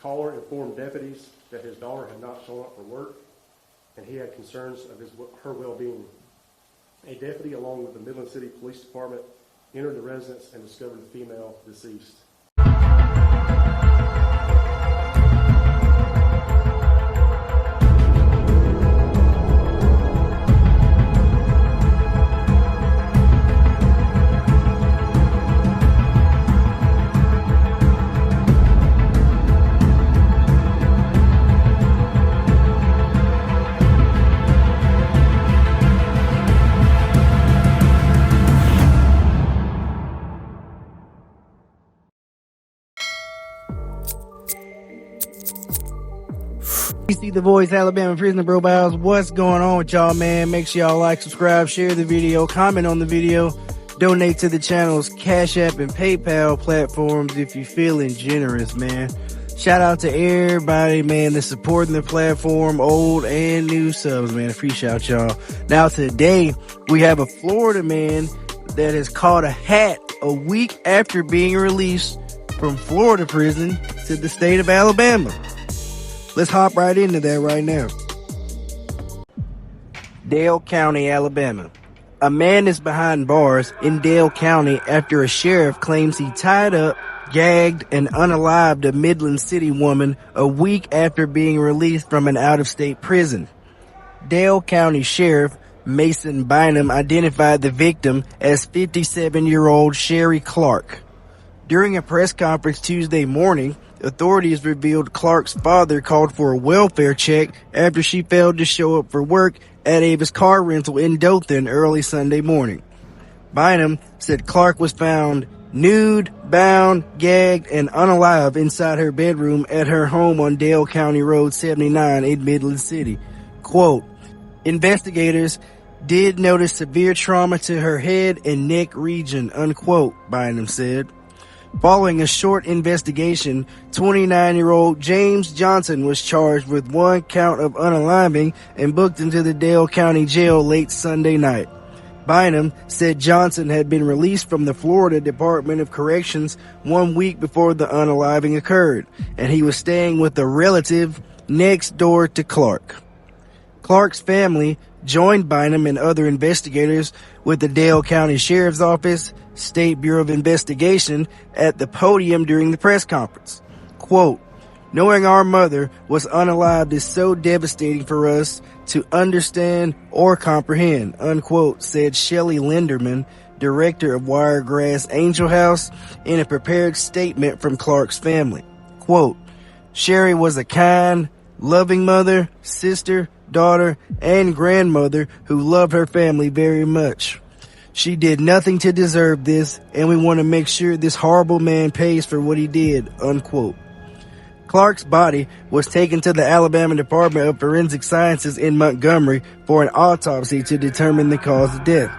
caller informed deputies that his daughter had not shown up for work, and he had concerns of her well-being. A deputy, along with the Midland City Police Department, entered the residence and discovered the female deceased. See the Voice, Alabama Prisoner Bro Biles. What's going on with y'all, man? Make sure y'all like, subscribe, share the video, comment on the video, donate to the channel's Cash App and PayPal platforms if you're feeling generous, man. Shout out to everybody, man, that's supporting the platform, old and new subs, man. Appreciate y'all. Now today, we have a Florida man that has caught a hat a week after being released from Florida prison to the state of Alabama. Let's hop right into that right now. Dale County, Alabama. A man is behind bars in Dale County after a sheriff claims he tied up, gagged, and unalived a Midland City woman a week after being released from an out-of-state prison. Dale County Sheriff Mason Bynum identified the victim as 57-year-old Sherry Clark. During a press conference Tuesday morning, authorities revealed Clark's father called for a welfare check after she failed to show up for work at Avis car rental in Dothan early Sunday morning. Bynum said Clark was found nude, bound, gagged, and unalive inside her bedroom at her home on Dale County Road 79 in Midland City. Quote, investigators did notice severe trauma to her head and neck region, unquote, Bynum said. Following a short investigation, 29-year-old James Johnson was charged with one count of unaliving and booked into the Dale County Jail late Sunday night. Bynum said Johnson had been released from the Florida Department of Corrections 1 week before the unaliving occurred, and he was staying with a relative next door to Clark. Clark's family joined Bynum and other investigators with the Dale County Sheriff's Office, State Bureau of Investigation at the podium during the press conference. Quote, knowing our mother was unalived is so devastating for us to understand or comprehend, unquote, said Shelley Linderman, director of Wiregrass Angel House, in a prepared statement from Clark's family. Quote, Sherry was a kind, loving mother, sister, daughter, and grandmother who loved her family very much. She did nothing to deserve this, and we want to make sure this horrible man pays for what he did, unquote. Clark's body was taken to the Alabama Department of Forensic Sciences in Montgomery for an autopsy to determine the cause of death.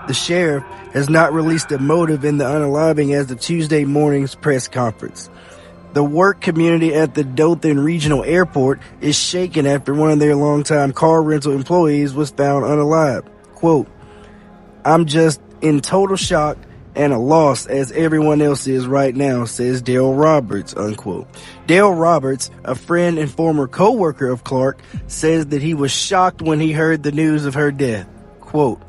The sheriff has not released a motive in the unaliving as of Tuesday morning's press conference. The work community at the Dothan Regional Airport is shaken after one of their longtime car rental employees was found unalived. Quote, I'm just in total shock and a loss as everyone else is right now, says Dale Roberts, unquote. Dale Roberts, a friend and former co-worker of Clark, says that he was shocked when he heard the news of her death. Quote,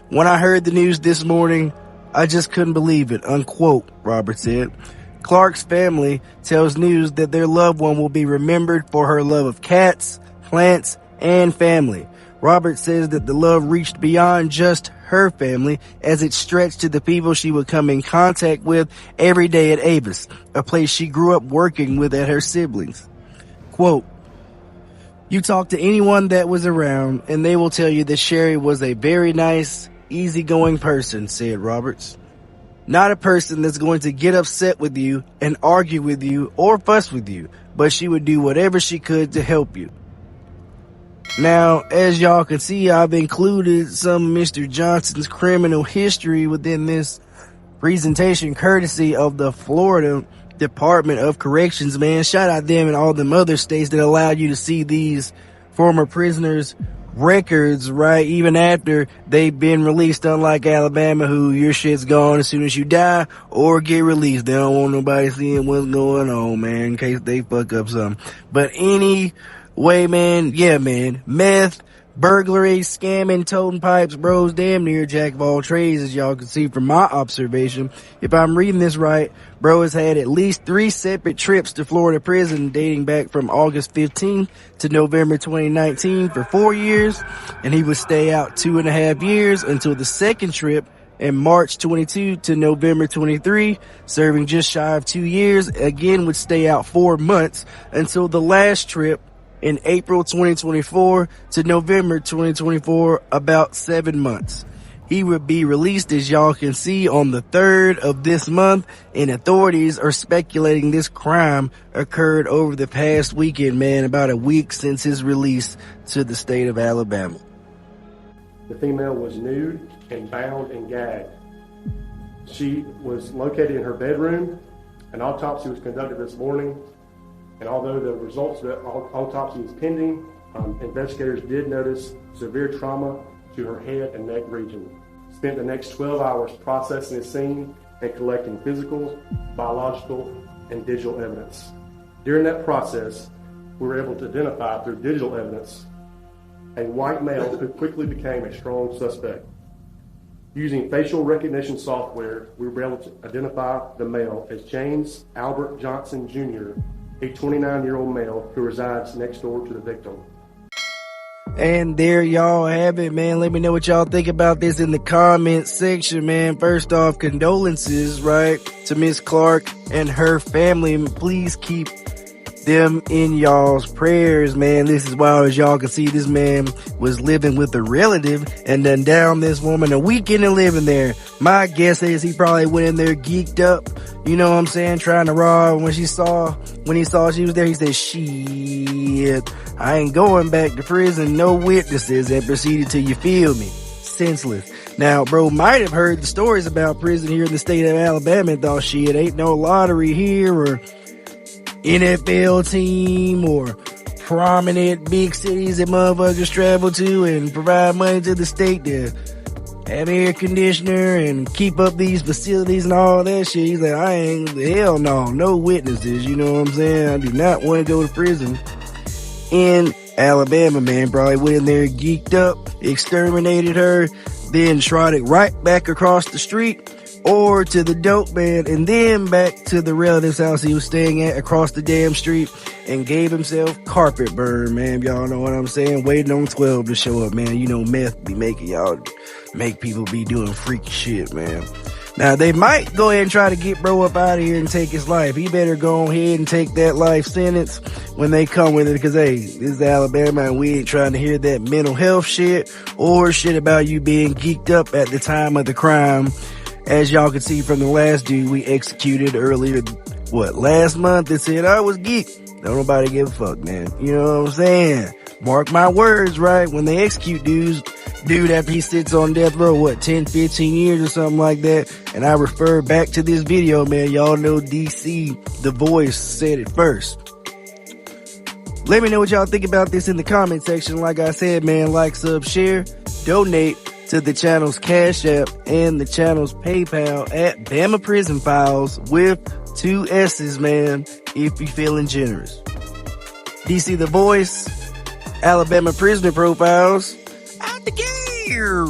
when I heard the news this morning, I just couldn't believe it, unquote, Roberts said. Clark's family tells news that their loved one will be remembered for her love of cats, plants, and family. Roberts says that the love reached beyond just her family as it stretched to the people she would come in contact with every day at Avis, a place she grew up working with at her siblings. Quote, you talk to anyone that was around and they will tell you that Sherry was a very nice, easygoing person, said Roberts. Not a person that's going to get upset with you and argue with you or fuss with you, but she would do whatever she could to help you. Now, as y'all can see, I've included some of Mr. Johnson's criminal history within this presentation, courtesy of the Florida Department of Corrections, man. Shout out them and all them other states that allowed you to see these former prisoners records, right? Even after they've been released, unlike Alabama, who your shit's gone as soon as you die or get released. They don't want nobody seeing what's going on, man, in case they fuck up something. But anyway, man, yeah, man, meth, burglary, scamming, toting pipes, bro's damn near jack of all trades, as y'all can see from my observation. If I'm reading this right, bro has had at least 3 separate trips to Florida prison dating back from August 15th to November 2019 for 4 years, and he would stay out 2.5 years until the second trip in March 22 to November 23, serving just shy of 2 years, again would stay out 4 months until the last trip in April 2024 to November 2024, about 7 months. He would be released, as y'all can see, on the 3rd of this month, and authorities are speculating this crime occurred over the past weekend, man, about a week since his release to the state of Alabama. The female was nude and bound and gagged. She was located in her bedroom. An autopsy was conducted this morning. And although the results of the autopsy is pending, investigators did notice severe trauma to her head and neck region. Spent the next 12 hours processing the scene and collecting physical, biological, and digital evidence. During that process, we were able to identify through digital evidence a white male who quickly became a strong suspect. Using facial recognition software, we were able to identify the male as James Albert Johnson Jr., a 29-year-old male who resides next door to the victim. And there y'all have it, man. Let me know what y'all think about this in the comments section, man. First off, condolences, right, to Miss Clark and her family. Please keep them in y'all's prayers, man. This is wild. As y'all can see, this man was living with a relative and then down this woman a weekend of living there. My guess is he probably went in there geeked up, you know what I'm saying, trying to rob. When he saw she was there, he said, shit, I ain't going back to prison. No witnesses, and proceeded to, you feel me, senseless. Now, bro might have heard the stories about prison here in the state of Alabama and thought, shit, ain't no lottery here, or NFL team, or prominent big cities that motherfuckers travel to and provide money to the state to have air conditioner and keep up these facilities and all that shit. He's like, hell no witnesses, you know what I'm saying? I do not want to go to prison in Alabama, man. Probably went in there geeked up, exterminated her, then trotted right back across the street or to the dope man, and then back to the relative's house he was staying at across the damn street and gave himself carpet burn, man. Y'all know what I'm saying? Waiting on 12 to show up, man. You know meth be making y'all make people be doing freaky shit, man. Now, they might go ahead and try to get bro up out of here and take his life. He better go ahead and take that life sentence when they come with it, because, hey, this is Alabama and we ain't trying to hear that mental health shit or shit about you being geeked up at the time of the crime. As y'all can see from the last dude we executed earlier, last month, that said I was geeked. Don't nobody give a fuck, man. You know what I'm saying? Mark my words, right? When they execute dude after he sits on death row, 10, 15 years or something like that. And I refer back to this video, man. Y'all know DC, the voice, said it first. Let me know what y'all think about this in the comment section. Like I said, man, like, sub, share, donate to the channel's Cash App and the channel's PayPal at Bama Prison Files with 2 S's, man, if you're feeling generous. DC the Voice, Alabama Prisoner Profiles, out the gear.